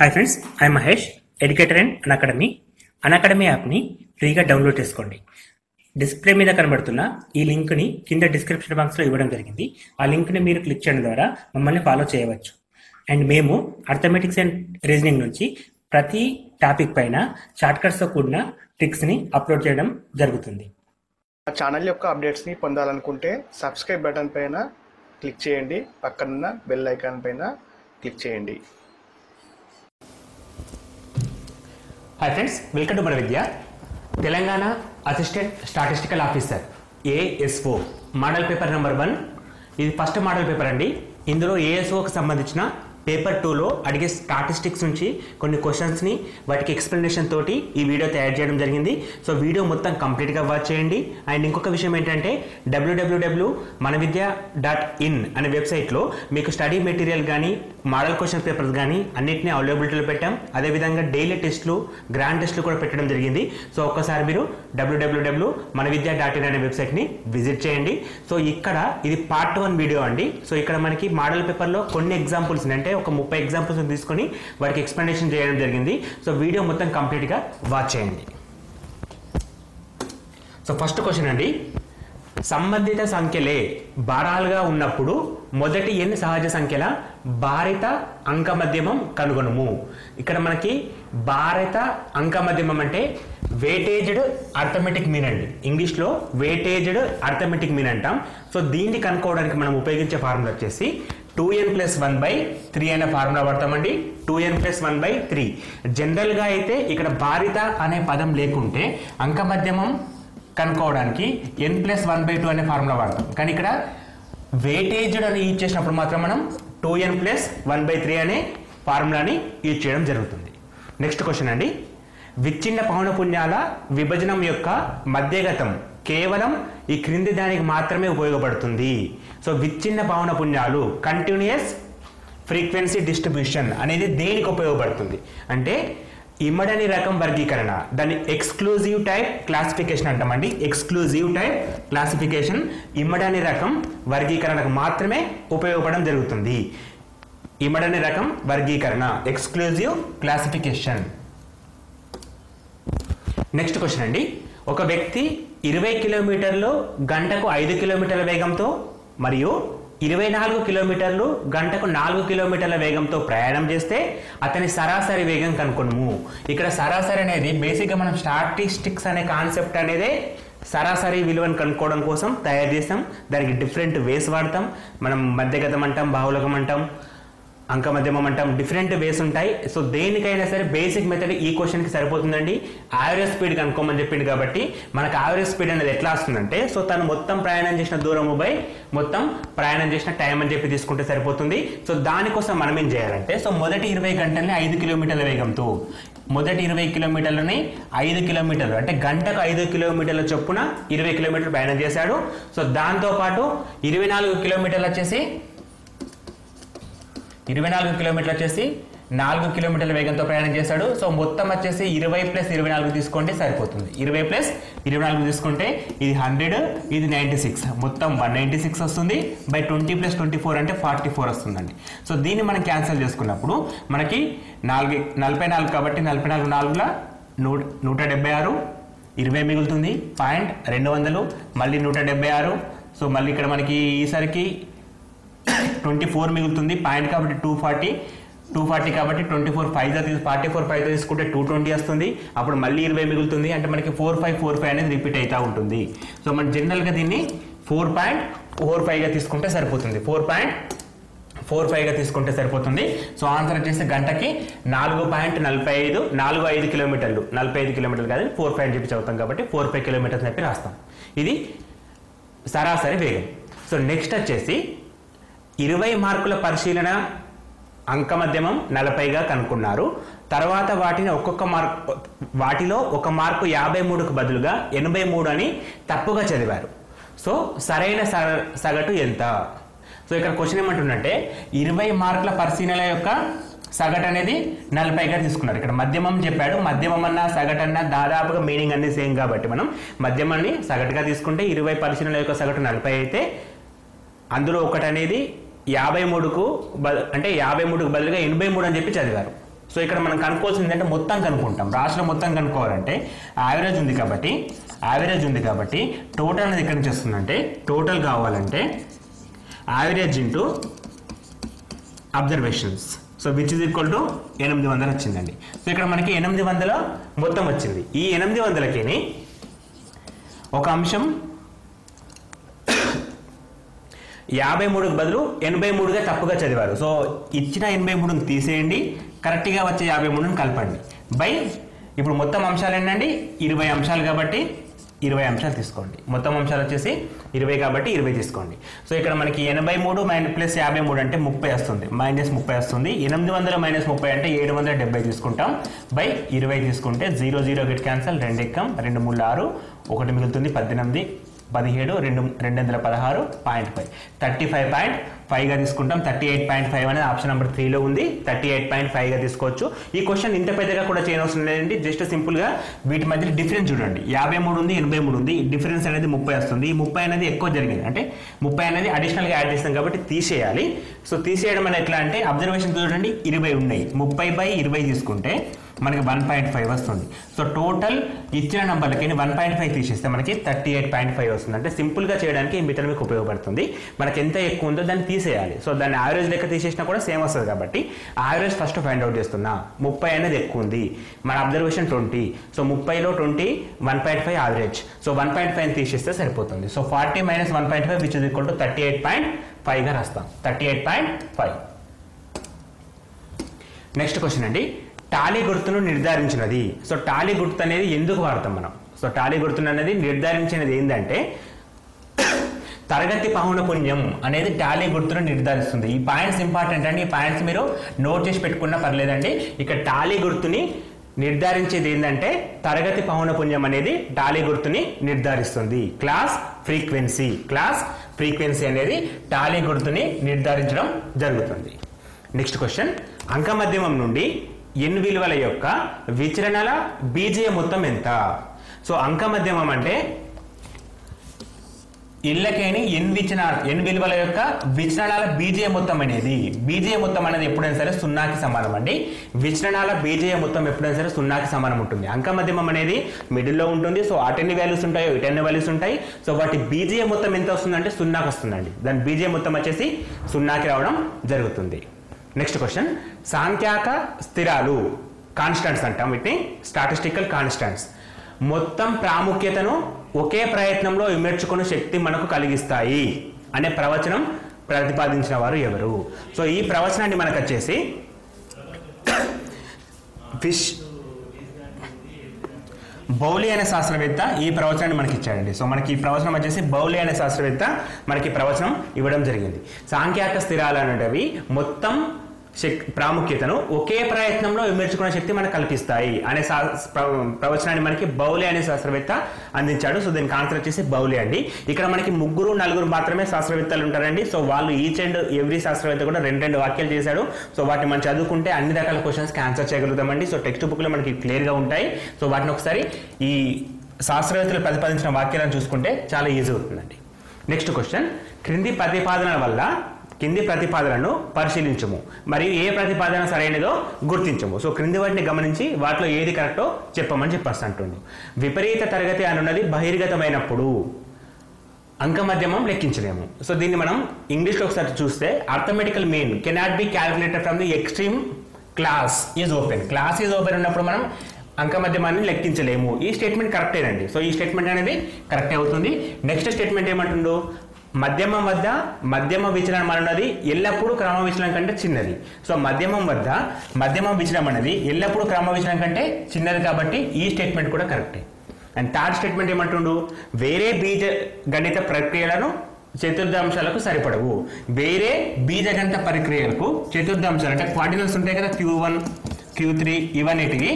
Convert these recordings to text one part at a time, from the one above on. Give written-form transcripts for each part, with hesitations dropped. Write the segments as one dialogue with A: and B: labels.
A: Hi friends, I Mahesh, educator and Unacademy యాప్ని ఫ్రీగా download చేసుకోండి. డిస్ప్లే మీద కనబడుతున్న ఈ లింక్ని కింద డిస్క్రిప్షన్ బాక్స్లో ఇవ్వడం జరిగింది. ఆ లింక్ని మీరు క్లిక్ చేయడం ద్వారా మమ్మల్ని ఫాలో చేయవచ్చు. అండ్ మేము అర్థమెటిక్స్ అండ్ రీజనింగ్ నుంచి ప్రతి టాపిక్ పైన షార్ట్కట్స్తో కూడిన ట్రిక్స్ని అప్లోడ్ చేయడం జరుగుతుంది.
B: మా ఛానల్ యొక్క అప్డేట్స్ని పొందాలనుకుంటే సబ్స్క్రైబ్ బటన్ పైన క్లిక్ చేయండి, పక్కనున్న బెల్ ఐకాన్ పైన క్లిక్ చేయండి.
A: Hi friends, welcome to Mana Vidya. Telangana assistant statistical officer ASO model paper number 1. ఇది ఫస్ట్ మోడల్ పేపర్ అండి. ఇందులో ASOకి సంబంధించిన పేపర్ 2లో అడిగే స్టాటిస్టిక్స్ నుంచి కొన్ని క్వశ్చన్స్ని వాటికి ఎక్స్ప్లెనేషన్ తోటి ఈ వీడియో తయారు చేయడం జరిగింది. సో వీడియో మొత్తం కంప్లీట్గా వాచ్ చేయండి. అండ్ ఇంకొక విషయం ఏంటంటే www.manavidya.in అనే వెబ్సైట్లో మీకు స్టడీ మెటీరియల్ కానీ మోడల్ క్వశ్చన్ పేపర్స్ కానీ అన్నింటినీ అవైలబిలిటీలో పెట్టాం. అదేవిధంగా డైలీ టెస్ట్లు, గ్రాండ్ టెస్ట్లు కూడా పెట్టడం జరిగింది. సో ఒక్కసారి మీరు www.manavidya.in అనే వెబ్సైట్ని విజిట్ చేయండి. సో ఇక్కడ ఇది పార్ట్ 1 వీడియో అండి. సో ఇక్కడ మనకి మోడల్ పేపర్లో కొన్ని ఎగ్జాంపుల్స్ అంటే ఒక 30 ఎగ్జాంపుల్స్ తీసుకొని వాటికి ఎక్స్ప్లెనేషన్ చేయడం జరిగింది. సో వీడియో మొత్తం కంప్లీట్గా వాచ్ చేయండి. సో ఫస్ట్ క్వశ్చన్ అండి, సంబంధిత సంఖ్యలే భారాలుగా ఉన్నప్పుడు మొదటి n సహజ సంఖ్యల భారిత అంకమధ్యమం కనుగొనుము. ఇక్కడ మనకి భారిత అంకమధ్యమం అంటే వెయిటేజ్డ్ అర్థమెటిక్ మీన్ అండి. ఇంగ్లీష్లో వెయిటేజ్డ్ అర్థమెటిక్ మీన్ అంటాం. సో దీన్ని కనుక్కోవడానికి మనం ఉపయోగించే ఫార్ములా వచ్చేసి 2n+1/3 అనే ఫార్ములా వాడతామండి. 2n+1/3. జనరల్గా అయితే ఇక్కడ భారిత అనే పదం లేకుంటే అంకమధ్యమం కనుక్కోవడానికి n+1/2 అనే ఫార్ములా వాడతాం. కానీ ఇక్కడ వెయిటేజ్డ్ అని యూజ్ చేసినప్పుడు మాత్రం మనం 2n+1/3 అనే ఫార్ములాని యూజ్ చేయడం జరుగుతుంది. నెక్స్ట్ క్వశ్చన్ అండి, విచ్ఛిన్న పౌనపున్యాల విభజనం యొక్క మధ్యగతం కేవలం ఈ క్రింది దానికి మాత్రమే ఉపయోగపడుతుంది. సో విచ్ఛిన్న పౌనపున్యాలు కంటిన్యూయస్ ఫ్రీక్వెన్సీ డిస్ట్రిబ్యూషన్ అనేది దేనికి ఉపయోగపడుతుంది అంటే ఇమ్మడని రకం వర్గీకరణ, దాన్ని ఎక్స్క్లూజివ్ టైప్ క్లాసిఫికేషన్ అంటామండి. ఎక్స్క్లూజివ్ టైప్ క్లాసిఫికేషన్ ఇమ్మడని రకం వర్గీకరణకు మాత్రమే ఉపయోగపడడం జరుగుతుంది. ఇమ్మడని రకం వర్గీకరణ, ఎక్స్క్లూజివ్ క్లాసిఫికేషన్. నెక్స్ట్ క్వశ్చన్ అండి, ఒక వ్యక్తి 20 కిలోమీటర్లు గంటకు 5 కిలోమీటర్ల వేగంతో మరియు 24 కిలోమీటర్లు గంటకు 4 కిలోమీటర్ల వేగంతో ప్రయాణం చేస్తే అతని సరాసరి వేగం కనుక్కొనుము. ఇక్కడ సరాసరి అనేది బేసిక్గా మనం స్టాటిస్టిక్స్ అనే కాన్సెప్ట్ అనేది సరాసరి విలువను కనుక్కోవడం కోసం తయారు చేస్తాం. దానికి డిఫరెంట్ వేస్ వాడతాం. మనం మధ్యగతం అంటాం, బాహుళకం అంటాం, అంకమధ్యమం అంటాం, డిఫరెంట్ వేస్ ఉంటాయి. సో దేనికైనా సరే బేసిక్ మెథడ్ ఈ క్వశ్చన్కి సరిపోతుందండి. యావరేజ్ స్పీడ్ కనుక్కోమని చెప్పింది కాబట్టి మనకు యావరేజ్ స్పీడ్ అనేది ఎట్లా వస్తుందంటే సో తను మొత్తం ప్రయాణం చేసిన దూరము బై మొత్తం ప్రయాణం చేసిన టైం అని చెప్పి తీసుకుంటే సరిపోతుంది. సో దానికోసం మనం ఏం చేయాలంటే సో మొదటి 20 గంటల్ని 5 కిలోమీటర్ల వేగంతో, మొదటి 20 కిలోమీటర్లని 5 కిలోమీటర్లు అంటే గంటకు 5 కిలోమీటర్ల చొప్పున 20 కిలోమీటర్లు ప్రయాణం చేశాడు. సో దాంతోపాటు 24 కిలోమీటర్లు వచ్చేసి 4 కిలోమీటర్ల వేగంతో ప్రయాణం చేశాడు. సో మొత్తం వచ్చేసి 20+24 తీసుకోండి సరిపోతుంది. 20+24 తీసుకుంటే ఇది 100, ఇది 96, మొత్తం 196 వస్తుంది. బై 20+24 అంటే 44 వస్తుందండి. సో దీన్ని మనం క్యాన్సిల్ చేసుకున్నప్పుడు మనకి 44 కాబట్టి 44 176, 20 మిగులుతుంది, 200, మళ్ళీ 176. సో మళ్ళీ ఇక్కడ మనకి ఈసారికి 24 మిగులుతుంది, పాయింట్ కాబట్టి 240 కాబట్టి 44 5 తీసుకుంటే 220 వస్తుంది. అప్పుడు మళ్ళీ 20 మిగులుతుంది అంటే మనకి 4545 అనేది రిపీట్ అవుతూ ఉంటుంది. సో మనం జనరల్గా దీన్ని 4.45గా తీసుకుంటే సరిపోతుంది. 4.45గా తీసుకుంటే సరిపోతుంది. సో ఆన్సర్ వచ్చేసి గంటకి 4.45 కిలోమీటర్లు, 45 కిలోమీటర్లు కాదు 45 అని చెప్పి చదువుతాం కాబట్టి 45 కిలోమీటర్స్ చెప్పి రాస్తాం. ఇది సరాసరి వేగం. సో నెక్స్ట్ వచ్చేసి 20 మార్కుల పరిశీలన అంకమధ్యమం 40గా కనుక్కున్నారు. తర్వాత వాటిలో ఒక మార్కు 53కు బదులుగా 83 అని తప్పుగా చదివారు. సో సరైన సగటు ఎంత? సో ఇక్కడ క్వశ్చన్ ఏమంటుందంటే 20 మార్కుల పరిశీలన యొక్క సగటు అనేది 40గా తీసుకున్నారు. ఇక్కడ మధ్యమం చెప్పాడు. మధ్యమం అన్న సగటు అన్న దాదాపుగా మీనింగ్ అన్ని సేమ్ కాబట్టి మనం మధ్యమాన్ని సగటుగా తీసుకుంటే 20 పరిశీలన యొక్క సగటు 40 అయితే అందులో ఒకటి అనేది 53కు అంటే 53కు బదులుగా 83 అని చెప్పి చదివారు. సో ఇక్కడ మనం కనుక్కోవాల్సింది అంటే మొత్తం కనుక్కుంటాం. రాశిలో మొత్తం కనుక్కోవాలంటే యావరేజ్ ఉంది కాబట్టి టోటల్ అనేది ఎక్కడి నుంచి వస్తుందంటే టోటల్ కావాలంటే average into observations. So which is equal to 800 వచ్చిందండి. సో ఇక్కడ మనకి 800 మొత్తం వచ్చింది. ఈ 800కి ఒక అంశం 53కి బదులు 83గా తప్పుగా చదివారు. సో ఇచ్చిన 83ని తీసేయండి, కరెక్ట్గా వచ్చే 53ని కలపండి బై ఇప్పుడు మొత్తం అంశాలు ఏంటండి 20 అంశాలు కాబట్టి 20 అంశాలు తీసుకోండి. మొత్తం అంశాలు వచ్చేసి 20 కాబట్టి 20 తీసుకోండి. సో ఇక్కడ మనకి 83 ప్లస్ 53 అంటే 30 వస్తుంది, మైనస్ 30 వస్తుంది. 800 మైనస్ 30 అంటే 770 తీసుకుంటాం బై 20 తీసుకుంటే 0 0 గెట్ క్యాన్సల్, 2 ఎక్కం, 2 3 6, 1 మిగులుతుంది 18, 17, 216.5, 35.5గా తీసుకుంటాం. 38.5 అనేది ఆప్షన్ నెంబర్ 3లో ఉంది. 38.5గా తీసుకోవచ్చు. ఈ క్వశ్చన్ ఇంత పెద్దగా కూడా చేయనవసరం లేదండి. జస్ట్ సింపుల్గా వీటి మధ్య డిఫరెన్స్ చూడండి. 53 ఉంది, 83 ఉంది. డిఫరెన్స్ అనేది 30 వస్తుంది. ఈ 30 అనేది ఎక్కువ జరిగింది, అంటే 30 అనేది అడిషనల్గా యాడ్ చేస్తాం కాబట్టి తీసేయాలి. సో తీసేయడం అనేది ఎట్లా అంటే అబ్జర్వేషన్ చూడండి 20 ఉన్నాయి, 30/20 తీసుకుంటే మనకి 1.5 వస్తుంది. సో టోటల్ ఇచ్చిన నంబర్లకి 1.5 తీసేస్తే మనకి 38.5 వస్తుంది. అంటే సింపుల్గా చేయడానికి ఈ మెథడ్ మీకు ఉపయోగపడుతుంది. మనకి ఎంత ఎక్కువ ఉందో దాన్ని తీసేయాలి. సో దాన్ని యావరేజ్ లెక్క తీసేసినా కూడా సేమ్ వస్తుంది కాబట్టి యావరేజ్ ఫస్ట్ ఫైండ్ అవుట్ చేస్తున్నా. 30 అనేది ఎక్కువ ఉంది, మన అబ్జర్వేషన్ 20. సో 30లో 20 1.5 యావరేజ్. సో 1.5 తీసేస్తే సరిపోతుంది. So 40 minus 1.5 which is equal to 38.5గా రాస్తాం. 38.5. నెక్స్ట్ క్వశ్చన్ అండి, టాలీ గుర్తును నిర్ధారించినది. సో టాలీ గుర్తు అనేది ఎందుకు వాడతాం మనం? సో టాలీ గుర్తును అనేది నిర్ధారించినది ఏంటంటే తరగతి పౌనపున్యం అనేది టాలీ గుర్తును నిర్ధారిస్తుంది. ఈ పాయింట్స్ ఇంపార్టెంట్ అండి. ఈ పాయింట్స్ మీరు నోట్ చేసి పెట్టుకున్నా పర్లేదండి. ఇక్కడ టాలీ గుర్తుని నిర్ధారించేది ఏంటంటే తరగతి పౌనపున్యం అనేది టాలీ గుర్తుని నిర్ధారిస్తుంది. క్లాస్ ఫ్రీక్వెన్సీ అనేది టాలీ గుర్తుని నిర్ధారించడం జరుగుతుంది. నెక్స్ట్ క్వశ్చన్, అంకమధ్యమం నుండి n విలువల యొక్క విచరణల బీజీయ మొత్తం ఎంత? సో అంకమధ్యమం అంటే ఇళ్ళకేని n విలువల యొక్క విచరణాల బీజీయ మొత్తం అనేది ఎప్పుడైనా సరే 0కి సమానం అండి. విచరణాల బీజీయ మొత్తం ఎప్పుడైనా సరే 0కి సమానం ఉంటుంది. అంకమధ్యమం అనేది మిడిల్లో ఉంటుంది. సో అటు ఎన్ని వాల్యూస్ ఉంటాయో ఇటు ఎన్ని వాల్యూస్ ఉంటాయి. సో వాటి బీజీయ మొత్తం ఎంత వస్తుందంటే 0కి వస్తుందండి. దాని బీజీయ మొత్తం వచ్చేసి 0కి రావడం జరుగుతుంది. నెక్స్ట్ క్వశ్చన్, సాంఖ్యాక స్థిరాలు కాన్స్టెంట్స్ అంటాం వీటిని, స్టాటిస్టికల్ కాన్స్టెంట్స్ మొత్తం ప్రాముఖ్యతను ఒకే ప్రయత్నంలో ఇమర్చుకునే శక్తి మనకు కలిగిస్తాయి అనే ప్రవచనం ప్రతిపాదించిన వారు ఎవరు? సో ఈ ప్రవచనాన్ని మనకు వచ్చేసి బౌలి అనే శాస్త్రవేత్త ఈ ప్రవచనాన్ని మనకి ఇచ్చాడండి. సో మనకి ఈ ప్రవచనం వచ్చేసి బౌలి అనే శాస్త్రవేత్త మనకి ప్రవచనం ఇవ్వడం జరిగింది. సాంఖ్యాక స్థిరాలు అనేవి మొత్తం ప్రాముఖ్యతను ఒకే ప్రయత్నంలో విమర్శించుకునే శక్తి మనకు కల్పిస్తాయి అనే ప్రవచనాన్ని మనకి బౌలి అనే శాస్త్రవేత్త అందించాడు. సో దీనికి ఆన్సర్ వచ్చేసి బౌలి అండి. ఇక్కడ మనకి 3 4 మాత్రమే శాస్త్రవేత్తలు ఉంటారండి. సో వాళ్ళు ఈచ్ అండ్ ఎవ్రీ శాస్త్రవేత్త కూడా 2 వాక్యాలు చేశాడు. సో వాటిని మనం చదువుకుంటే అన్ని రకాల క్వశ్చన్స్కి ఆన్సర్ చేయగలుగుతామండి. సో టెక్స్ట్ బుక్లో మనకి క్లియర్గా ఉంటాయి. సో వాటిని ఒకసారి ఈ శాస్త్రవేత్తలు ప్రతిపాదించిన వాక్యాలను చూసుకుంటే చాలా ఈజీ అవుతుందండి. నెక్స్ట్ క్వశ్చన్, కింది ప్రతిపాదనను పరిశీలించము మరియు ఏ ప్రతిపాదన సరైనదో గుర్తించము. సో క్రింది వాటిని గమనించి వాటిలో ఏది కరెక్టో చెప్పమని చెప్పేసి అంటుండు. విపరీత తరగతి అనున్నది బహిర్గతమైనప్పుడు అంకమధ్యమం లెక్కించలేము. సో దీన్ని మనం ఇంగ్లీష్లో ఒకసారి చూస్తే arithmetical mean cannot be calculated from the extreme class is open ఉన్నప్పుడు మనం అంకమధ్యమాన్ని లెక్కించలేము. ఈ స్టేట్మెంట్ కరెక్టేనండి. సో ఈ స్టేట్మెంట్ అనేది కరెక్టే అవుతుంది. నెక్స్ట్ స్టేట్మెంట్ ఏమంటుండు, మధ్యమం వద్ద మధ్యమ విచలనం అన్నది ఎల్లప్పుడూ క్రమ విచలనం కంటే చిన్నది. సో మధ్యమం వద్ద మధ్యమ విచలనం అనేది ఎల్లప్పుడూ క్రమ విచలనం కంటే చిన్నది కాబట్టి ఈ స్టేట్మెంట్ కూడా కరెక్టే. అండ్ థర్డ్ స్టేట్మెంట్ ఏమంటుండు, వేరే బీజ గణిత ప్రక్రియలను చతుర్థాంశాలకు సరిపడవు. వేరే బీజగణిత ప్రక్రియలకు చతుర్థాంశాలు అంటే క్వార్టినల్స్ ఉంటాయి కదా, Q1 Q3 ఇవన్నిటివి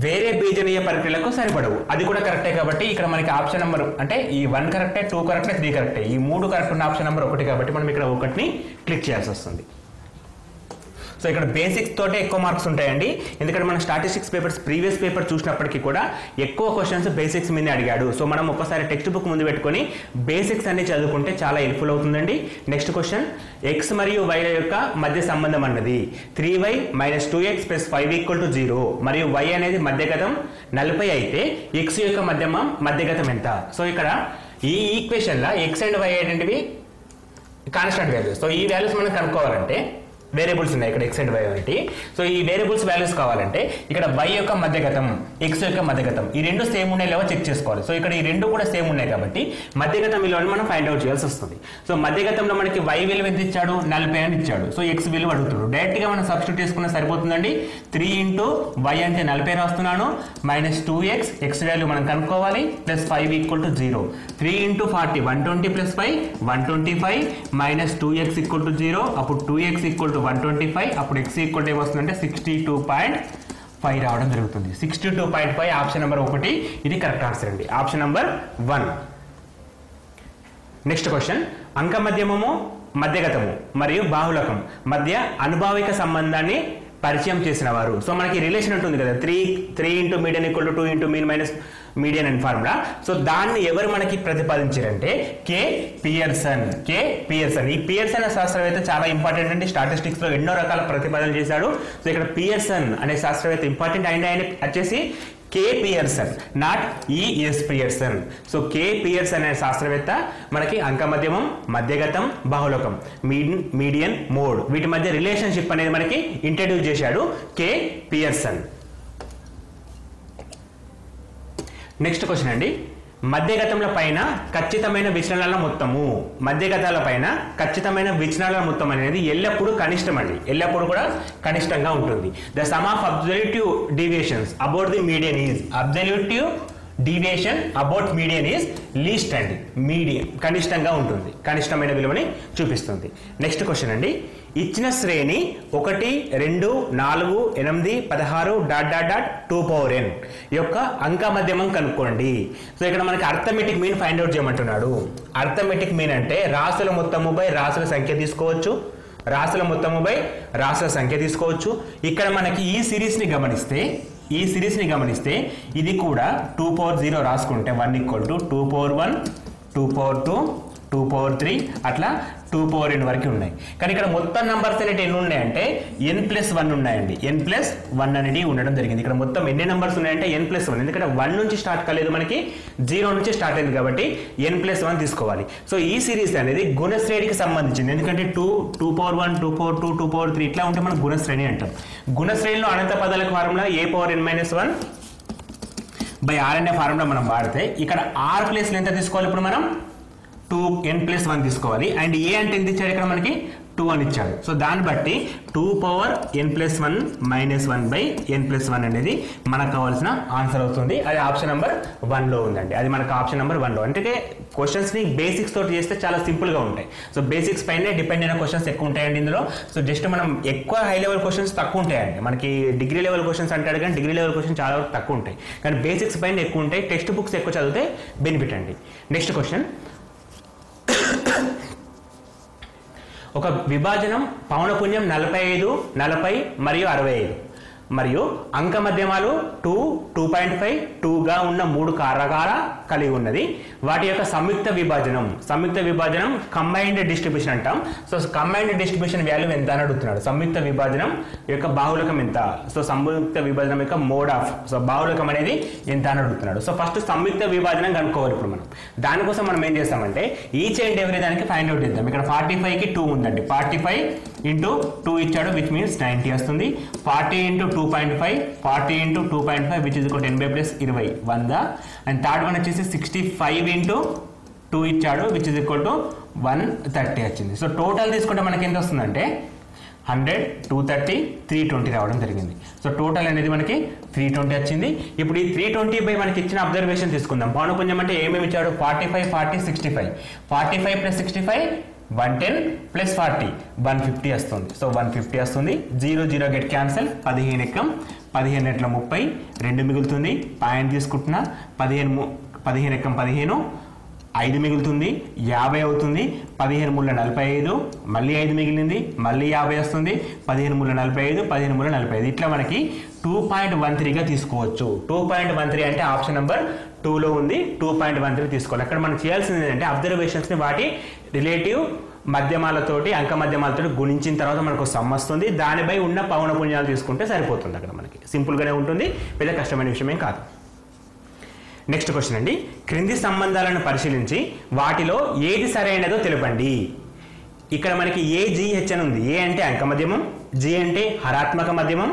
A: వేరే బీజనీయ ప్రక్రియలకు సరిపడవు. అది కూడా కరెక్టే కాబట్టి ఇక్కడ మనకి ఆప్షన్ నెంబర్ అంటే ఈ 1 కరెక్టే, 2 కరెక్టే, 3 కరెక్టే, ఈ 3 కరెక్ట్ ఉన్న ఆప్షన్ నెంబర్ 1 కాబట్టి మనం ఇక్కడ 1ని క్లిక్ చేయాల్సి వస్తుంది. సో ఇక్కడ బేసిక్స్ తోటే ఎక్కువ మార్క్స్ ఉంటాయండి. ఎందుకంటే మనం స్టాటిస్టిక్స్ పేపర్స్ ప్రీవియస్ పేపర్ చూసినప్పటికీ కూడా ఎక్కువ క్వశ్చన్స్ బేసిక్స్ మీద అడిగాడు. సో మనం ఒక్కసారి టెక్స్ట్ బుక్ ముందు పెట్టుకొని బేసిక్స్ అన్ని చదువుకుంటే చాలా హెల్ప్ఫుల్ అవుతుందండి. నెక్స్ట్ క్వశ్చన్, ఎక్స్ మరియు y యొక్క మధ్య సంబంధం అన్నది 3y - 2x + 5 = 0 మరియు y అనేది మధ్యగతం 40 అయితే x యొక్క మధ్యగతం ఎంత? సో ఇక్కడ ఈ equation law x and y ఏంటివి? Constant values. సో ఈ వాల్యూస్ మనం కనుక్కోవాలంటే వేరియబుల్స్ ఉన్నాయి ఇక్కడ x అండ్ y అనేటి. సో ఈ వేరియబుల్స్ వాల్యూస్ కావాలంటే ఇక్కడ y యొక్క మధ్యగతం, x యొక్క మధ్యగతం ఈ రెండు సేమ్ ఉన్నాయి లేవో చెక్ చేసుకోవాలి. సో ఇక్కడ ఈ రెండు కూడా సేమ్ ఉన్నాయి కాబట్టి మధ్యగతం విలువను మనం ఫైండ్ అవుట్ చేయాల్సి వస్తుంది. సో మధ్యగతంలో మనకి y విలువ ఎంత ఇచ్చాడు? 40 అని ఇచ్చాడు. సో x విలువ అడుగుతాడు. డైరెక్ట్ గా మనం సబ్స్టిట్యూట్ చేసుకున్నా సరిపోతుందండి. 3 × y అంటే 40 రాస్తున్నాను, -2x x వాల్యూ మనం కనుక్కోవాలి, +5 = 0. 3 × 40 120 + 5 125 -2x = 0. అప్పుడు 2x = 125. అప్పుడు x = ఏమొస్తుందంటే 62.5 రావడం జరుగుతుంది. 62.5 ఆప్షన్ నెంబర్ 1 ఇది కరెక్ట్ ఆన్సర్ అండి. Option number 1. నెక్స్ట్ క్వశ్చన్, అంకమధ్యమము, మధ్యగతము మరియు బాహుళకం మధ్య అనుభావిక సంబంధాన్ని పరిచయం చేసిన వారు. సో మనకి రిలేషన్ ఉంటుంది కదా, 3 × median = 2 × mean minus median and formula. So దాన్ని ఎవరు మనకి ప్రతిపాదించారంటే కే పియర్సన్. ఈ పియర్సన్ అనే శాస్త్రవేత్త చాలా ఇంపార్టెంట్ అండి. స్టాటిస్టిక్స్ లో ఎన్నో రకాల ప్రతిపాదనలు చేశాడు. సో ఇక్కడ పియర్సన్ అనే శాస్త్రవేత్త ఇంపార్టెంట్ అండ్ ఆయన వచ్చేసి K Pearson, not ES Pearson. So K Pearson అనే శాస్త్రవేత్త మనకి అంకమధ్యమం, మధ్యగతం, బాహుళకం, మీడియన్, మోడ్ వీటి మధ్య రిలేషన్షిప్ అనేది మనకి ఇంట్రడ్యూస్ చేశాడు కే పియర్సన్. నెక్స్ట్ క్వశ్చన్ అండి, మధ్యగతముల పైన ఖచ్చితమైన విచలనాల మొత్తము. మధ్యగతాల పైన ఖచ్చితమైన విచలనాల మొత్తం అనేది ఎల్లప్పుడూ కనిష్టం అండి, ఎల్లప్పుడూ కూడా కనిష్టంగా ఉంటుంది. The sum of absolute deviations about the median is, absolute deviation about median is least అండి. మీడియన్ కనిష్టంగా ఉంటుంది, కనిష్టమైన విలువని చూపిస్తుంది. నెక్స్ట్ క్వశ్చన్ అండి, ఇచ్చిన శ్రేణి 1 2 4 8 16 ... 2n యొక్క అంక మధ్యమం కనుక్కోండి. సో ఇక్కడ మనకి అర్థమెటిక్ మీన్ ఫైండ్ అవుట్ చేయమంటున్నాడు. అర్థమెటిక్ మీన్ అంటే రాసుల మొత్తము బై రాసుల సంఖ్య తీసుకోవచ్చు, రాసుల మొత్తము బై రాసుల సంఖ్య తీసుకోవచ్చు. ఇక్కడ మనకి ఈ సిరీస్ని గమనిస్తే ఇది కూడా 2/0 రాసుకుంటే 1 = 2/1 2/2 2/3 అట్లా 2/n వరకు ఉన్నాయి. కానీ ఇక్కడ మొత్తం నంబర్స్ అనేవి ఎన్ని ఉన్నాయంటే n+1 ఉన్నాయండి. n+1 అనేది ఉండడం జరిగింది. ఇక్కడ మొత్తం ఎన్ని నంబర్స్ ఉన్నాయంటే n+1. ఎందుకంటే 1 నుంచి స్టార్ట్ కాలేదు, మనకి 0 నుంచి స్టార్ట్ అయింది కాబట్టి n+1 తీసుకోవాలి. సో ఈ సిరీస్ అనేది గుణశ్రేణికి సంబంధించింది. ఎందుకంటే 2/1 2/2 2/3 ఇట్లా ఉంటే మనం గుణశ్రేణి అంటాం. గుణశ్రేణిలో అనంత పదాలకు ఫార్ములా a⁻n-1 /r అనే ఫార్ములా మనం వాడితే ఇక్కడ r ప్లేస్లో ఎంత తీసుకోవాలి? ఇప్పుడు మనం 2n+1 తీసుకోవాలి. అండ్ ఏ అంటే ఎంత ఇచ్చాడు? ఇక్కడ మనకి 2 అని ఇచ్చాడు. సో దాన్ని బట్టి 2n+1 - 1/n+1 అనేది మనకు కావాల్సిన ఆన్సర్ అవుతుంది. అది ఆప్షన్ నెంబర్ 1లో ఉందండి. అది మనకు ఆప్షన్ నెంబర్ 1లో. అంటే క్వశ్చన్స్ని బేసిక్స్ తోటి చేస్తే చాలా సింపుల్గా ఉంటాయి. సో బేసిక్స్ పైనే డిపెండ్ అయిన క్వశ్చన్స్ ఎక్కువ ఉంటాయండి ఇందులో. సో జస్ట్ మనం ఎక్కువ హై లెవెల్ క్వశ్చన్స్ తక్కువ ఉంటాయండి. మనకి డిగ్రీ లెవెల్ క్వశ్చన్స్ అంటాడు కానీ డిగ్రీ లెవెల్ క్వశ్చన్స్ చాలా వరకు తక్కువ ఉంటాయి. కానీ బేసిక్స్ పైన ఎక్కువ ఉంటాయి. టెక్స్ట్ బుక్స్ ఎక్కువ చదివితే బెనిఫిట్ అండి. నెక్స్ట్ క్వశ్చన్, ఒక విభాజనం పౌనపున్యం 45 40 మరియు 65 మరియు అంక మధ్యమాలు 2 2.5 2గా ఉన్న 3 కారకాల కలిగి ఉన్నది. వాటి యొక్క సంయుక్త విభాజనం కంబైన్డ్ డిస్ట్రిబ్యూషన్ అంటాం. సో కంబైన్డ్ డిస్ట్రిబ్యూషన్ వాల్యూ ఎంత అని అడుగుతున్నాడు. సంయుక్త విభాజనం యొక్క బాహుళకం ఎంత? సో సంయుక్త విభాజనం యొక్క మోడ్ ఆఫ్, సో బాహుళకం అనేది ఎంత అని అడుగుతున్నాడు. సో ఫస్ట్ సంయుక్త విభాజనం కనుక్కోవాలి. ఇప్పుడు మనం దానికోసం మనం ఏం చేస్తామంటే ఈచ్ అండ్ ఎవ్రీ దానికి ఫైండ్ అవుట్ చేద్దాం. ఇక్కడ 45కి 2 ఉందండి. 45 × 2 ఇచ్చాడు, విచ్ మీన్స్ 90 వస్తుంది. 40 × 2.5 40 × 2.5 which is 80 + 20 100. And third one వచ్చేసి 65 × 2 ఇచ్చాడు, విచ్ ఇస్ 130 వచ్చింది. సో టోటల్ తీసుకుంటే మనకి ఎంత వస్తుందంటే 100 230 320 రావడం జరిగింది. సో టోటల్ అనేది మనకి 320 వచ్చింది. ఇప్పుడు ఈ 320 మనకి ఇచ్చిన అబ్జర్వేషన్ తీసుకుందాం. పౌనపున్యం అంటే ఏమేమి ఇచ్చాడు? 45 40 65 45 + 65 110 + 40 150 వస్తుంది. సో 150 వస్తుంది. 0 0 గెట్ క్యాన్సల్. 15 ఎక్కం 15 ఎట్ల 30 2 మిగులుతుంది. పాయింట్ తీసుకుంటున్నా 15 ఎక్కం 15 5 మిగులుతుంది, 50 అవుతుంది, 15 మూల 45, మళ్ళీ 5 మిగిలింది, మళ్ళీ 50 వస్తుంది, 15 మూల 45, 15 మూల 45. ఇట్లా మనకి 2.13గా తీసుకోవచ్చు. 2.13 అంటే ఆప్షన్ నెంబర్ 2లో ఉంది. 2.13 తీసుకోవాలి. అక్కడ మనం చేయాల్సింది ఏంటంటే అబ్జర్వేషన్స్ని వాటి రిలేటివ్ మధ్యమాలతోటి అంక మధ్యమాలతోటి గుణించిన తర్వాత మనకు సమ్ వస్తుంది. దానిపై ఉన్న పౌనపుణ్యాలు తీసుకుంటే సరిపోతుంది. అక్కడ మనకి సింపుల్గానే ఉంటుంది, పెద్ద కష్టమైన విషయం ఏం కాదు. నెక్స్ట్ క్వశ్చన్ అండి, క్రింది సంబంధాలను పరిశీలించి వాటిలో ఏది సరైనదో తెలపండి. ఇక్కడ మనకి AGH అని ఉంది. ఏ అంటే అంక మధ్యమం, G అంటే హరాత్మక మధ్యమం,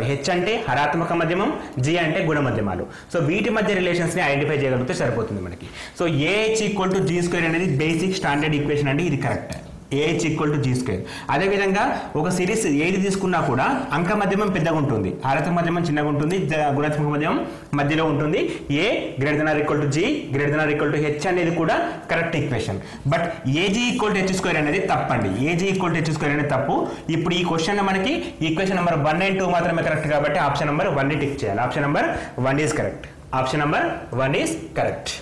A: హెచ్ అంటే హరాత్మక మధ్యమం, G అంటే గుణ మధ్యమాలు. సో వీటి మధ్య రిలేషన్స్ని ఐడెంటిఫై చేయగలిగితే సరిపోతుంది మనకి. సో AH = G² అనేది బేసిక్ స్టాండర్డ్ ఈక్వేషన్ అండి, ఇది కరెక్ట్. AH = G². అదేవిధంగా ఒక సిరీస్ ఏది తీసుకున్నా కూడా అంక మధ్యమం పెద్దగా ఉంటుంది, హరాత్మక మధ్యమం చిన్నగా ఉంటుంది, గుణాత్మక మధ్యమం మధ్యలో ఉంటుంది. A ≥ G ≥ H అనేది కూడా correct equation. But AG = H² అనేది తప్పండి. AG = H² అనేది తప్పు. ఇప్పుడు ఈ క్వశ్చన్ మనకి ఈక్వేషన్ నెంబర్ 1 and 2 మాత్రమే కరెక్ట్ కాబట్టి ఆప్షన్ నెంబర్ 1ని టిక్ చేయాలి. Option number 1 is correct. Option number 1 is correct.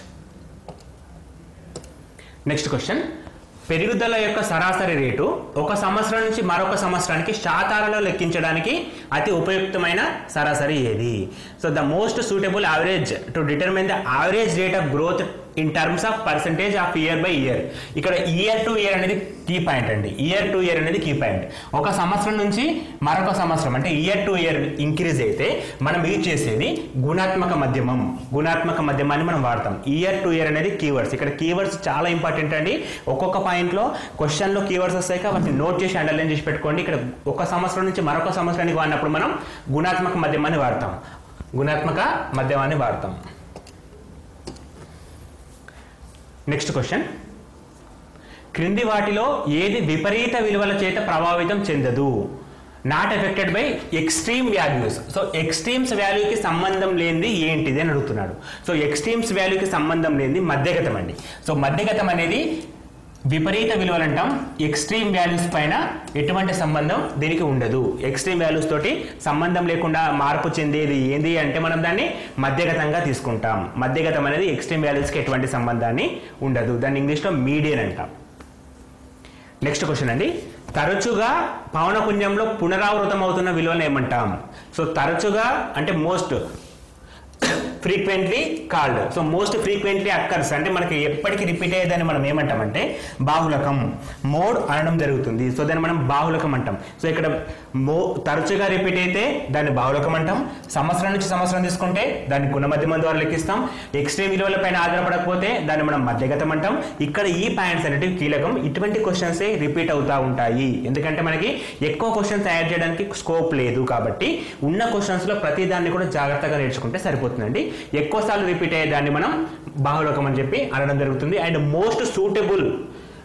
A: Next question, పెరుగుదల యొక్క సరాసరి రేటు ఒక సంవత్సరం నుంచి మరొక సంవత్సరానికి శాతాలలో లెక్కించడానికి అతి ఉపయుక్తమైన సరాసరి ఏది? So the most suitable average to determine the average rate of growth in terms of percentage of year by year. ఇక్కడ ఇయర్ టు ఇయర్ అనేది కీ పాయింట్ అండి. ఇయర్ టు ఇయర్ అనేది కీ పాయింట్. ఒక సంవత్సరం నుంచి మరొక సంవత్సరం అంటే ఇయర్ టు ఇయర్ ఇంక్రీజ్ అయితే మనం యూజ్ చేసేది గుణాత్మక మధ్యమం. గుణాత్మక మధ్యమాన్ని మనం వాడతాం. ఇయర్ టు ఇయర్ అనేది కీవర్డ్స్. ఇక్కడ కీవర్డ్స్ చాలా ఇంపార్టెంట్ అండి. ఒక్కొక్క పాయింట్లో క్వశ్చన్లో కీవర్డ్స్ వస్తాయి కాబట్టి నోట్ చేసి అండర్లైన్ చేసి పెట్టుకోండి. ఇక్కడ ఒక సంవత్సరం నుంచి మరొక సంవత్సరానికి వాడినప్పుడు మనం గుణాత్మక మధ్యమాన్ని వాడతాం. గుణాత్మక మధ్యమాన్ని వాడతాం. నెక్స్ట్ క్వశ్చన్, క్రింది వాటిలో ఏది విపరీత విలువల చేత ప్రభావితం చెందదు? Not affected by extreme values. So extremes వాల్యూకి సంబంధం లేనిది ఏంటిది అని అడుగుతున్నాడు. సో ఎక్స్ట్రీమ్స్ వాల్యూకి సంబంధం లేనిది మధ్యగతం అండి. సో మధ్యగతం అనేది విపరీత విలువలు అంటాం. ఎక్స్ట్రీమ్ వాల్యూస్ పైన ఎటువంటి సంబంధం దీనికి ఉండదు. ఎక్స్ట్రీమ్ వాల్యూస్ తోటి సంబంధం లేకుండా మార్పు చెందేది ఏంది అంటే మనం దాన్ని మధ్యగతంగా తీసుకుంటాం. మధ్యగతం అనేది ఎక్స్ట్రీమ్ వాల్యూస్కి ఎటువంటి సంబంధాన్ని ఉండదు. దాన్ని ఇంగ్లీష్లో మీడియన్ అంటాం. నెక్స్ట్ క్వశ్చన్ అండి, తరచుగా పౌనపున్యంలో పునరావృతం అవుతున్న విలువను ఏమంటాం? సో తరచుగా అంటే most frequently called. So most frequently occurs అంటే మనకి ఎప్పటికీ రిపీట్ అయ్యేదాన్ని మనం ఏమంటామంటే బాహుళకం. మోడ్ అనడం జరుగుతుంది. సో దాన్ని మనం బాహుళకం అంటాం. సో ఇక్కడ తరచుగా రిపీట్ అయితే దాన్ని బాహుళకం అంటాం. సంవత్సరం నుంచి సంవత్సరం తీసుకుంటే దాన్ని గుణమధ్యమం ద్వారా లెక్కిస్తాం. ఎక్స్ట్రీమ్ విలువల పైన ఆధారపడకపోతే దాన్ని మనం మధ్యగతం అంటాం. ఇక్కడ ఈ పాయింట్స్ అనేవి కీలకం. ఇటువంటి క్వశ్చన్సే రిపీట్ అవుతూ ఉంటాయి. ఎందుకంటే మనకి ఎక్కువ క్వశ్చన్స్ తయారు చేయడానికి స్కోప్ లేదు కాబట్టి ఉన్న క్వశ్చన్స్లో ప్రతి దాన్ని కూడా జాగ్రత్తగా నేర్చుకుంటే సరిపోతుందండి. ఎక్కువ సార్లు రిపీట్ అయ్యే దాన్ని మనం బాహుళకం అని చెప్పి అనడం జరుగుతుంది. అండ్ మోస్ట్ సూటబుల్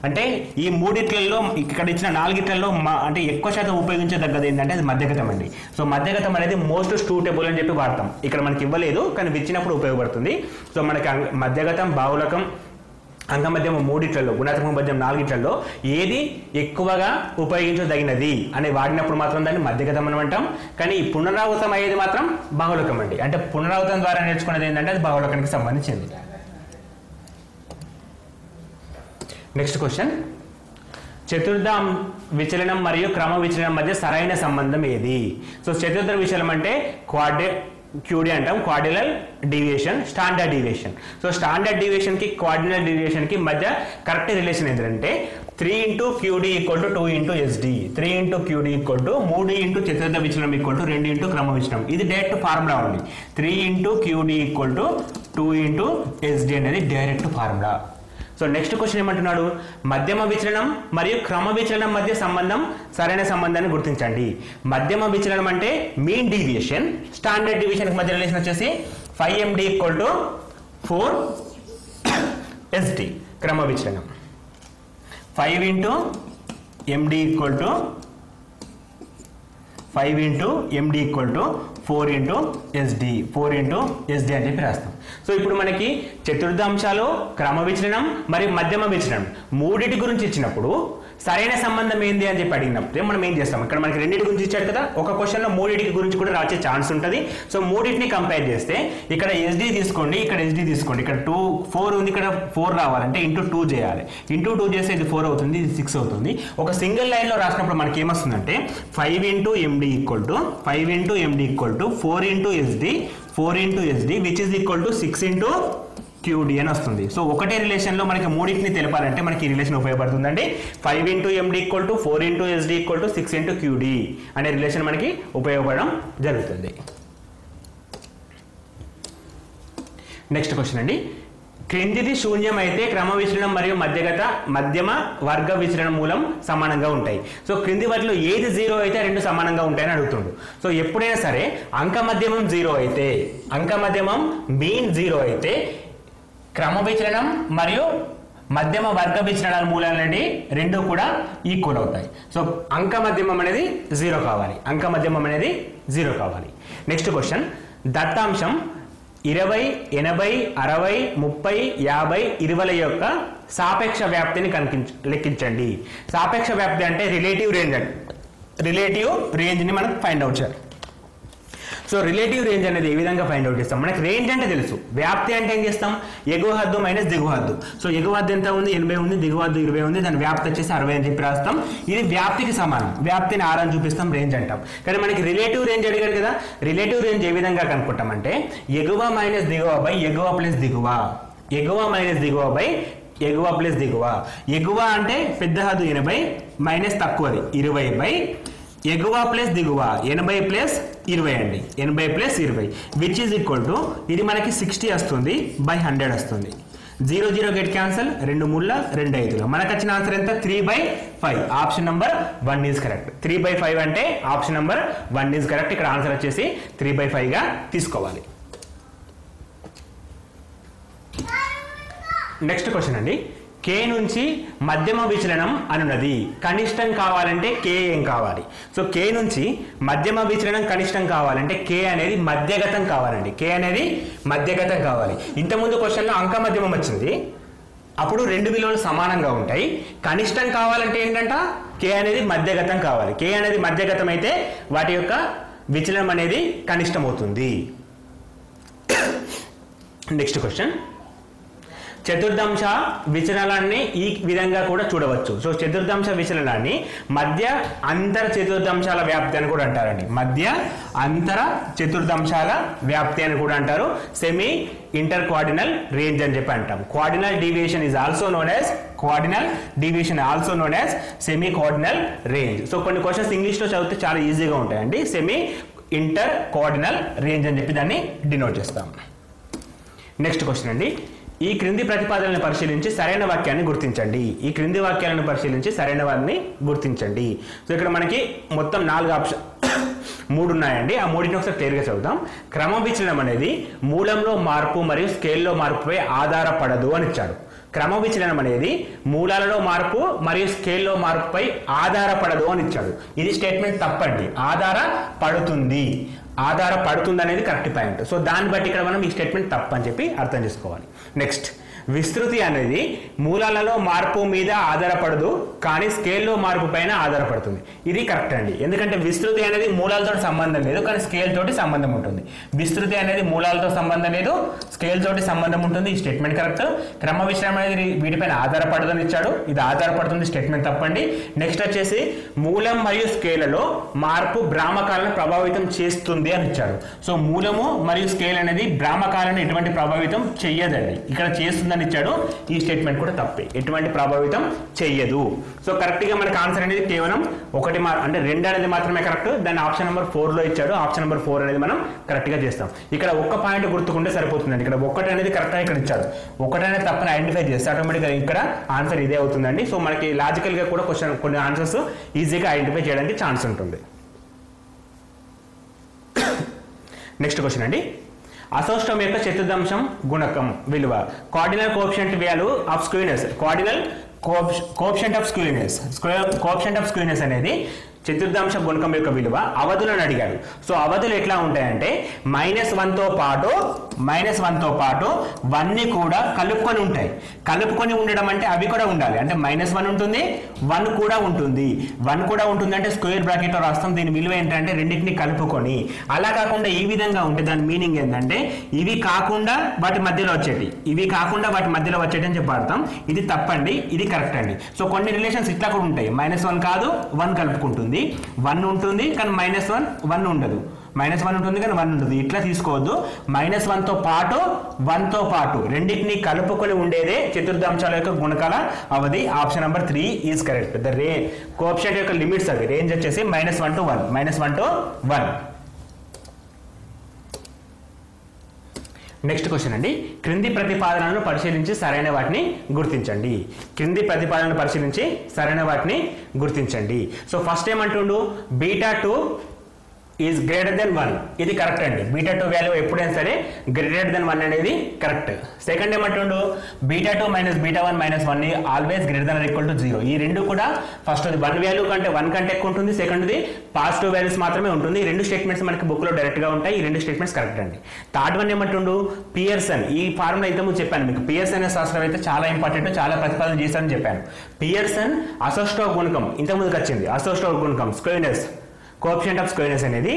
A: అంటే ఈ మూడిట్లలో ఇక్కడ ఇచ్చిన 4 అంటే ఎక్కువ శాతం ఉపయోగించదగ్గది ఏంటంటే అది మధ్యగతం అండి. సో మధ్యగతం అనేది మోస్ట్ సూటబుల్ అని చెప్పి వాడతాం. ఇక్కడ మనకి ఇవ్వలేదు కానీ ఇచ్చినప్పుడు ఉపయోగపడుతుంది. సో మనకి మధ్యగతం, బాహుళకం, అంగమధ్యమం 3 గుణాత్మక మధ్యం 4 ఏది ఎక్కువగా ఉపయోగించదగినది అని వాడినప్పుడు మాత్రం దాన్ని మధ్యగతం అని అంటాం. కానీ ఈ పునరావృతం అయ్యేది మాత్రం బాహుళకం అండి. అంటే పునరావృతం ద్వారా నేర్చుకునేది ఏంటంటే అది బాహుళకానికి సంబంధించింది. నెక్స్ట్ క్వశ్చన్, చతుర్థ విచలనం మరియు క్రమ విచలనం మధ్య సరైన సంబంధం ఏది? సో చతుర్థ విచలనం అంటే QD అంటాం, quartile deviation, standard deviation. So standard డీవియేషన్కి క్వార్డినల్ డీవియేషన్కి మధ్య కరెక్ట్ రిలేషన్ ఏంటంటే 3 × QD = 2 × SD. 3 × QD = 3 × చతుర్థ విచలనం = 2 × క్రమ విచలనం. ఇది డైరెక్ట్ ఫార్ములా ఉంది. 3 × QD = 2 × SD అనేది direct formula. So next question ఏమంటున్నాడు? మధ్యమ విచలనం మరియు క్రమ విచలనం మధ్య సంబంధం, సరైన సంబంధాన్ని గుర్తించండి. మధ్యమ విచలనం అంటే మీన్ డీవియేషన్. స్టాండర్డ్ డీవియేషన్ మధ్య రిలేషన్ వచ్చేసి 5MD = 4 SD. క్రమ విచలనం 5 × MD = 5 × MD = 4 × SD. 4 × SD అని చెప్పి రాస్తాం. సో ఇప్పుడు మనకి చతుర్థాంశాలు, క్రమ విచలనం మరియు మధ్యమ విచలనం మూడిటి గురించి ఇచ్చినప్పుడు సరైన సంబంధం ఏంది అని చెప్పి అడిగినప్పుడు మనం ఏం చేస్తాం, ఇక్కడ మనకి రెండింటి గురించి ఇచ్చారు కదా, ఒక క్వశ్చన్లో మూడింటి గురించి కూడా రాసే ఛాన్స్ ఉంటుంది. సో మూడింటిని కంపేర్ చేస్తే ఇక్కడ SD తీసుకోండి, ఇక్కడ SD తీసుకోండి, ఇక్కడ 4 ఉంది, ఇక్కడ 4 రావాలంటే ఇంటూ 2 చేయాలి. ఇంటూ 2 చేస్తే ఇది 4 అవుతుంది, ఇది 6 అవుతుంది. ఒక సింగిల్ లైన్లో రాసినప్పుడు మనకి ఏమొస్తుందంటే 5 into MD equal to 4 into SD which is equal to 6 into QD అని వస్తుంది. సో ఒకటే రిలేషన్లో మనకి మూడింటిని తెలపాలంటే మనకి ఈ రిలేషన్ ఉపయోగపడుతుందండి. 5 into MD equal to 4 into SD equal to 6 into QD అనే రిలేషన్ మనకి ఉపయోగపడడం జరుగుతుంది. నెక్స్ట్ క్వశ్చన్ అండి, క్రిందిది శూన్యం అయితే క్రమ విచలనం మరియు మధ్యమ వర్గ విచలన మూలం సమానంగా ఉంటాయి. సో క్రింది వాటిలో ఏది 0 అయితే రెండు సమానంగా ఉంటాయని అడుగుతుండు. సో ఎప్పుడైనా సరే అంక మధ్యమం 0 అయితే, అంక మధ్యమం మీన్ 0 అయితే క్రమ విచలనం మరియు మధ్యమ వర్గ విచలనాల మూలాలు అనేవి రెండు కూడా ఈక్వల్ అవుతాయి. సో అంక మధ్యమం అనేది 0 కావాలి, అంక మధ్యమం అనేది 0 కావాలి. నెక్స్ట్ క్వశ్చన్, దత్తాంశం 20, 80, 60, 30, 50, 20 యొక్క సాపేక్ష వ్యాప్తిని లెక్కించండి. సాపేక్ష వ్యాప్తి అంటే రిలేటివ్ రేంజ్ని మనం ఫైండ్ అవుట్ చేయాలి. సో రిలేటివ్ రేంజ్ అనేది ఏ విధంగా ఫైండ్ అవుట్ చేస్తాం, మనకి రేంజ్ అంటే తెలుసు, వ్యాప్తి అంటే ఏం చేస్తాం, ఎగువ హద్దు మైనస్ దిగువ హద్దు. సో ఎగువ హద్దు ఎంత ఉంది, 80 ఉంది, దిగువ హద్దు 20 ఉంది, దాని వ్యాప్తి వచ్చేసి 60 అని చెప్పి రాస్తాం. ఇది వ్యాప్తికి సమానం, వ్యాప్తిని R అని చూపిస్తాం, రేంజ్ అంటాం. కానీ మనకి రిలేటివ్ రేంజ్ అడిగారు కదా, రిలేటివ్ రేంజ్ ఏ విధంగా కనుక్కుంటామంటే ఎగువ మైనస్ దిగువ బై ఎగువ ప్లస్ దిగువ, ఎగువ మైనస్ దిగువ బై ఎగువ ప్లస్ దిగువ. ఎగువ అంటే పెద్ద హద్దు 80 మైనస్ తక్కువది 20 బై ఎగువ ప్లస్ దిగువ 80 ప్లస్ 20 అండి, 80 plus 20 which is equal to ఇది మనకి 60 వస్తుంది బై 100 వస్తుంది. 0 గెట్ క్యాన్సల్, 2 3 2 5. మనకు వచ్చిన ఆన్సర్ ఎంత, 3/5. Option number 1 is correct. 3/5 అంటే ఆప్షన్ నెంబర్ 1 ఈజ్ కరెక్ట్. ఇక్కడ ఆన్సర్ వచ్చేసి 3/5గా తీసుకోవాలి. నెక్స్ట్ క్వశ్చన్ అండి, K నుంచి మధ్యమ విచలనం అనున్నది, కనిష్టం కావాలంటే K ఏం కావాలి. సో K నుంచి మధ్యమ విచలనం కనిష్టం కావాలంటే K అనేది మధ్యగతం కావాలండి, K అనేది మధ్యగతం కావాలి. ఇంతకుముందు క్వశ్చన్లో అంక మధ్యమం వచ్చింది, అప్పుడు రెండు విలువలు సమానంగా ఉంటాయి. కనిష్టం కావాలంటే ఏంటంట, K అనేది మధ్యగతం కావాలి. K అనేది మధ్యగతం అయితే వాటి యొక్క విచలనం అనేది కనిష్టం అవుతుంది. నెక్స్ట్ క్వశ్చన్, చతుర్థాంశ విచలనాన్ని ఈ విధంగా కూడా చూడవచ్చు. సో చతుర్థాంశ విచలనాన్ని మధ్య అంతర చతుర్థాంశాల వ్యాప్తి అని కూడా అంటారండి, మధ్య అంతర చతుర్థాంశాల వ్యాప్తి అని కూడా అంటారు. సెమీ ఇంటర్ క్వార్డినల్ రేంజ్ అని చెప్పి అంటాం. Quartile deviation is also known as semi quartile range. So కొన్ని క్వశ్చన్స్ ఇంగ్లీష్లో చదివితే చాలా ఈజీగా ఉంటాయండి. సెమీ ఇంటర్ క్వార్డినల్ రేంజ్ అని చెప్పి దాన్ని డినోట్ చేస్తాం. నెక్స్ట్ క్వశ్చన్ అండి, ఈ క్రింది ప్రతిపాదనలను పరిశీలించి సరైన వాక్యాన్ని గుర్తించండి. ఈ క్రింది వాక్యాలను పరిశీలించి సరైన వారిని గుర్తించండి. సో ఇక్కడ మనకి మొత్తం 4 ఆప్షన్ 3 ఉన్నాయండి. ఆ మూడింటిని ఒకసారి క్లియర్గా చదువుతాం. క్రమ విచలనం అనేది మూలంలో మార్పు మరియు స్కేల్లో మార్పుపై ఆధారపడదు అని ఇచ్చాడు. క్రమ విచలనం అనేది మూలాలలో మార్పు మరియు స్కేల్లో మార్పుపై ఆధారపడదు అని ఇచ్చాడు. ఇది స్టేట్మెంట్ తప్పండి, ఆధారపడుతుంది అనేది కరెక్ట్ పాయింట్. సో దాన్ని బట్టి ఇక్కడ మనం ఈ స్టేట్మెంట్ తప్పు అని చెప్పి అర్థం చేసుకోవాలి. నెక్స్ట్, విస్తృతి అనేది మూలాలలో మార్పు మీద ఆధారపడదు కానీ స్కేల్లో మార్పు పైన ఆధారపడుతుంది. ఇది కరెక్ట్ అండి, ఎందుకంటే విస్తృతి అనేది మూలాలతో సంబంధం లేదు కానీ స్కేల్ తోటి సంబంధం ఉంటుంది. విస్తృతి అనేది మూలాలతో సంబంధం లేదు, స్కేల్ తోటి సంబంధం ఉంటుంది. ఈ స్టేట్మెంట్ కరెక్ట్. క్రమ విచలనం అనేది వీటిపైన ఆధారపడదని ఇచ్చాడు, ఇది ఆధారపడుతుంది, స్టేట్మెంట్ తప్పండి. నెక్స్ట్ వచ్చేసి మూలం మరియు స్కేలలో మార్పు భ్రామకాలను ప్రభావితం చేస్తుంది అని ఇచ్చాడు. సో మూలము మరియు స్కేల్ అనేది భ్రామకాలను ఎటువంటి ప్రభావితం చెయ్యదండి, ఇక్కడ చేస్తుందని ఇచ్చాడు. ఈ స్టేట్మెంట్ కూడా తప్పే, ఎటువంటి ప్రభావితం చెయ్యదు. సో కరెక్ట్ గా మనకి ఆన్సర్ అనేది కేవలం 1 అంటే 2 అనేది మాత్రమే కరెక్ట్. దాన్ని ఆప్షన్ నెంబర్ 4లో ఇచ్చాడు. ఆప్షన్ నెంబర్ 4 అనేది మనం కరెక్ట్ గా చేస్తాం. ఇక్కడ ఒక్క పాయింట్ గుర్తుకుంటే సరిపోతుందండి. ఇక్కడ 1 అనేది కరెక్ట్ గా ఇక్కడ ఇచ్చాడు, 1 అనేది తప్పని ఐడెంటిఫై చేస్తే ఆటోమేటిక్ గా ఇక్కడ ఆన్సర్ ఇదే అవుతుందండి. సో మనకి లాజికల్ గా కూడా కొన్ని ఆన్సర్స్ ఈజీగా ఐడెంటిఫై చేయడానికి ఛాన్స్ ఉంటుంది. నెక్స్ట్ క్వశ్చన్ అండి, అసౌష్టవం యొక్క చతుర్థాంశం గుణకం విలువ. Cardinal coefficient value of skewness. Cardinal coefficient of skewness అనేది చతుర్థాంశ గుణకం యొక్క విలువ అవధులను అడిగాడు. సో అవధులు ఎట్లా ఉంటాయంటే -1తో పాటు 1ని కూడా కలుపుకొని ఉంటాయి. కలుపుకొని ఉండడం అంటే అవి కూడా ఉండాలి. అంటే -1 ఉంటుంది, 1 కూడా ఉంటుంది. 1 కూడా ఉంటుంది అంటే స్క్వేర్ బ్రాకెట్ లో రాస్తాం. దీని విలువ ఏంటంటే రెండింటిని కలుపుకొని. అలా కాకుండా ఈ విధంగా ఉంటే దాని మీనింగ్ ఏంటంటే ఇవి కాకుండా వాటి మధ్యలో వచ్చేటి, ఇవి కాకుండా వాటి మధ్యలో వచ్చేటి అని చెప్పి వాడతాం. ఇది తప్పండి, ఇది కరెక్ట్ అండి. సో కొన్ని రిలేషన్స్ ఇట్లా కూడా ఉంటాయి. -1 కాదు 1 కలుపుకుంటుంది, 1 ఉంటుంది కానీ -1 ఉండదు, -1 ఉంటుంది కానీ 1 ఉండదు. ఇట్లా తీసుకోవద్దు. -1తో పాటు 1తో పాటు రెండింటిని కలుపుకొని ఉండేదే చతుర్థాంశాల యొక్క గుణకాల అవధి. Option number 3 is correct. The coefficient యొక్క లిమిట్స్ అవి రేంజ్ వచ్చేసి -1 to 1. నెక్స్ట్ క్వశ్చన్ అండి, క్రింది ప్రతిపాదనలను పరిశీలించి సరైన వాటిని గుర్తించండి. సో ఫస్ట్ ఏమంటుండు, β2 ఈజ్ గ్రేటర్ దెన్ 1. ఇది కరెక్ట్ అండి. β2 వాల్యూ ఎప్పుడైనా సరే గ్రేటర్ దెన్ 1 అనేది కరెక్ట్. సెకండ్ ఏమంటుండు, β2 - β1 - 1 always greater than or equal to 0. ఈ రెండు కూడా ఫస్ట్ 1 వాల్యూ కంటే 1 కంటే ఎక్కువ ఉంటుంది, సెకండ్ది పాజిటివ్ వాల్యూస్ మాత్రమే ఉంటుంది. ఈ రెండు స్టేట్మెంట్స్ మనకి బుక్ లో డైరెక్ట్ గా ఉంటాయి. ఈ రెండు స్టేట్మెంట్స్ కరెక్ట్ అండి. థర్డ్ వన్ ఏమంటుండు, పియర్సన్. ఈ ఫార్ములా అయితే ముందు చెప్పాను మీకు. పియర్సన్ అనే శాస్త్రం అయితే చాలా ఇంపార్టెంట్, చాలా ప్రతిపాదన చేశారని చెప్పాను. పియర్సన్ అసోస్టోక్ గుణకం ఇంత ముందుకు వచ్చింది. అసోస్టోక్ గుణకం స్క్వేర్నెస్, కోఎఫిషియంట్ ఆఫ్ స్క్వేర్నెస్ అనేది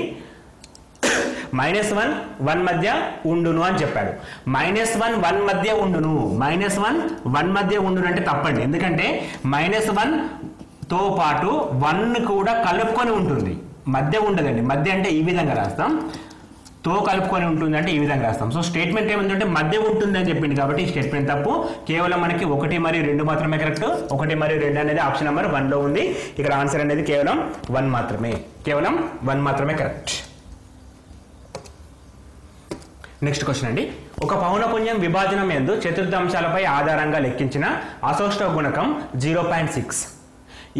A: -1 1 మధ్య ఉండును అని చెప్పాడు. -1 1 మధ్య ఉండును, -1 1 మధ్య ఉండును అంటే తప్పండి. ఎందుకంటే -1తో పాటు 1 కూడా కలుపుకొని ఉంటుంది, మధ్య ఉండదండి. మధ్య అంటే ఈ విధంగా రాస్తాం, తో కలుపుకొని ఉంటుంది అంటే ఈ విధంగా రాస్తాం. సో స్టేట్మెంట్ ఏమంటే మధ్య ఉంటుంది అని చెప్పింది కాబట్టి ఈ స్టేట్మెంట్ తప్పు. కేవలం మనకి 1 మరియు 2 మాత్రమే కరెక్ట్. 1 మరియు 2 అనేది ఆప్షన్ నెంబర్ 1లో ఉంది. ఇక్కడ ఆన్సర్ అనేది కేవలం 1 మాత్రమే కరెక్ట్. నెక్స్ట్ క్వశ్చన్ అండి, ఒక పౌనపున్యం విభాజనం యందు చతుర్థాంశాలపై ఆధారంగా లెక్కించిన అసోస్టోక్ గుణకం 0.6.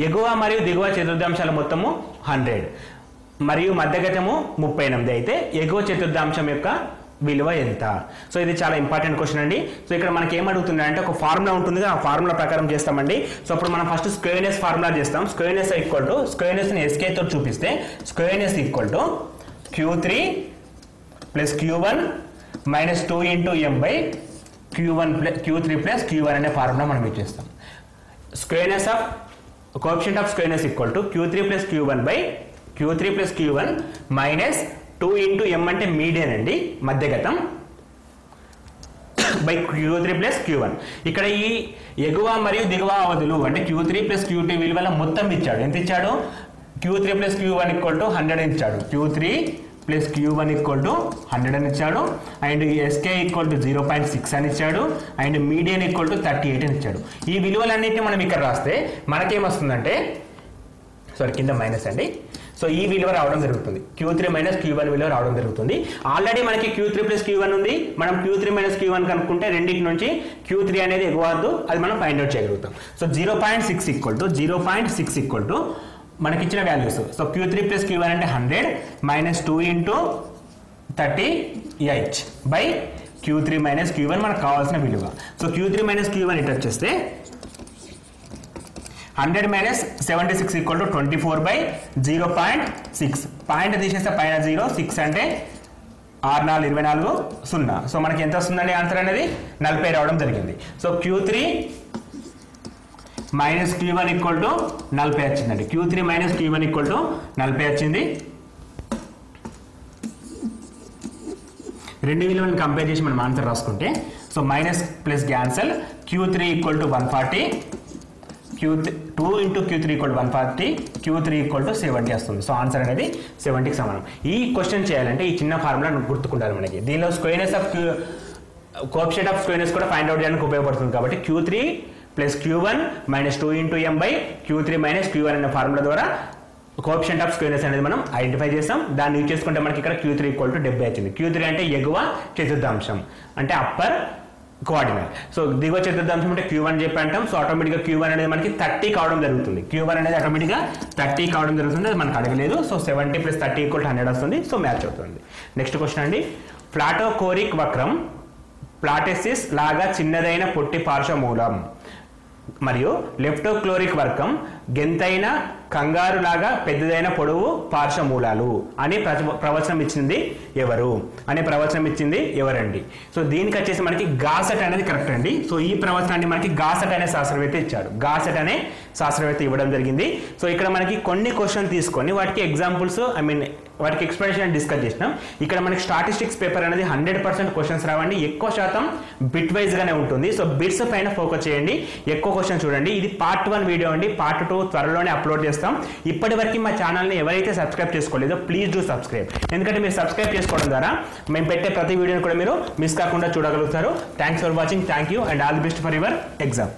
A: ఎగువ మరియు దిగువ చతుర్థాంశాల మొత్తము 100 మరియు మధ్యగతము 38 అయితే ఎగువ చతుర్థాంశం యొక్క విలువ ఎంత? సో ఇది చాలా ఇంపార్టెంట్ క్వశ్చన్ అండి. సో ఇక్కడ మనకి ఏమడుగుతుంది అంటే ఒక ఫార్ములా ఉంటుంది, ఆ ఫార్ములా ప్రకారం చేస్తామండి. సో అప్పుడు మనం ఫస్ట్ స్క్వేర్నెస్ ఫార్ములా చేస్తాం. స్క్వేర్నెస్ ఈక్వల్ టు, స్క్వేర్నెస్ని SK తో చూపిస్తే స్క్వేర్నెస్ equal to Q3 + Q1 - 2 × M / Q3 + Q1 అనే ఫార్ములా మనం యూజ్ చేస్తాం. Skewness of coefficient of skewness equal to Q3 + Q1 / Q3 + Q1 - 2 × M అంటే మీడియన్ అండి, మధ్యగతం, బై Q3 + Q1. ఇక్కడ ఈ ఎగువ మరియు దిగువ అవధులు అంటే Q3 + Q2 విలువల మొత్తం ఇచ్చాడు. ఎంత ఇచ్చాడు? Q3 + Q1 = 100 ఇచ్చాడు. Q3 + Q1 = 100 అని ఇచ్చాడు. అండ్ SK = 0.6 అని ఇచ్చాడు. అండ్ మీడియన్ = 38 అని ఇచ్చాడు. ఈ విలువలన్నింటినీ మనం ఇక్కడ రాస్తే మనకేమొస్తుందంటే, కింద మైనస్ అండి. సో ఈ విలువ రావడం జరుగుతుంది. Q3 - Q1 విలువ రావడం జరుగుతుంది. ఆల్రెడీ మనకి Q3 + Q1 ఉంది. మనం Q3 - Q1 కనుక్కుంటే రెండింటి నుంచి Q3 అనేది ఎగువద్దు, అది మనం ఫైండ్ అవుట్ చేయగలుగుతాం. సో 0.6 మనకి ఇచ్చిన వాల్యూస్. సో Q3 + Q1 అంటే 100 - 2 × 38 బై Q3 - Q1 మనకు కావాల్సిన విలువ. సో Q3 - Q1 ఇటు వచ్చేస్తే 100 - 76 = 24/0.6. పాయింట్ తీసేస్తే పైన 0, 6 అంటే 6 4 24 0. సో మనకి ఎంత వస్తుందండి ఆన్సర్ అనేది 40 రావడం జరిగింది. సో Q3 - Q1 = 40 వచ్చిందండి. Q3 - Q1 = 40 వచ్చింది. రెండు విలువలను కంపేర్ చేసి మనం ఆన్సర్ రాసుకుంటే, so minus plus cancel, Q3 = 140, 2 × Q3 = 140, Q3 = 70 వస్తుంది. సో ఆన్సర్ అనేది 70కి సమానం. ఈ క్వశ్చన్ చేయాలంటే ఈ చిన్న ఫార్ములా గుర్తుకుండాలి మనకి. దీనిలో స్క్వేర్నెస్ ఆఫ్ కోఎఫిషియంట్ ఆఫ్ స్క్వేర్నెస్ కూడా ఫైండ్ అవుట్ చేయడానికి ఉపయోగపడుతుంది. కాబట్టి Q3 + Q1 - 2 × M / Q3 - Q1 అనే ఫార్ములా ద్వారా కోఎఫిషియంట్ ఆఫ్ స్క్వేర్నెస్ అనేది మనం ఐడెంటిఫై చేస్తాం. దాన్ని యూజ్ చేసుకుంటే మనకి ఇక్కడ Q3 = 70 వచ్చింది. Q3 అంటే ఎగువ చతుర్థాంశం, అంటే అప్పర్ కోఆర్డినేట్. సో దిగువ చతుర్థాంశం అంటే Q1 చెప్పి అంటాం. సో ఆటోమేటిక్గా Q1 అనేది మనకి 30 కావడం జరుగుతుంది. Q1 అనేది ఆటోమేటిక్గా 30 కావడం జరుగుతుంది. అది మనకు అడగలేదు. సో 70 + 30 = 100 వస్తుంది. సో మ్యాచ్ అవుతుంది. నెక్స్ట్ క్వశ్చన్ అండి, ప్లాటోకోరిక్ వక్రం ప్లాటెసిస్ లాగా చిన్నదైన పొట్టి పార్శ్వమూలం మరియు లెప్టోక్లోరిక్ వర్గం గెంతైన కంగారు లాగా పెద్దదైన పొడవు పార్శ్వమూలాలు అనే ప్రవచనం ఇచ్చింది ఎవరండి? సో దీనికి వచ్చేసి మనకి గాసెట్ అనేది కరెక్ట్ అండి. సో ఈ ప్రవచనాన్ని మనకి గాసెట్ అనే శాస్త్రవేత్త ఇచ్చాడు. గాసెట్ అనే శాస్త్రవేత్త ఇవ్వడం జరిగింది. సో ఇక్కడ మనకి కొన్ని క్వశ్చన్ తీసుకొని వాటికి ఎగ్జాంపుల్స్ వాటికి ఎక్స్ప్లెనేషన్ డిస్కస్ చేసినాం. ఇక్కడ మనకి స్టాటిస్టిక్స్ పేపర్ అనేది 100% క్వశ్చన్స్ రావండి. ఎక్కువ శాతం బిట్ వైజ్ గానే ఉంటుంది. సో బిట్స్ పైన ఫోకస్ చేయండి, ఎక్కువ క్వశ్చన్ చూడండి. ఇది పార్ట్ 1 వీడియో అండి. పార్ట్ 2 త్వరలోనే అప్లోడ్ చేస్తాం. ఇప్పటివరకు మా ఛానల్ని ఎవరైతే సబ్స్క్రైబ్ చేసుకోలేదో ప్లీజ్ డూ సబ్స్క్రైబ్. ఎందుకంటే మీరు సబ్స్క్రైబ్ చేసుకోవడం ద్వారా మేము పెట్టే ప్రతి వీడియోని కూడా మీరు మిస్ కాకుండా చూడగలుగుతారు. Thanks for watching. Thank you and all the best for your exam.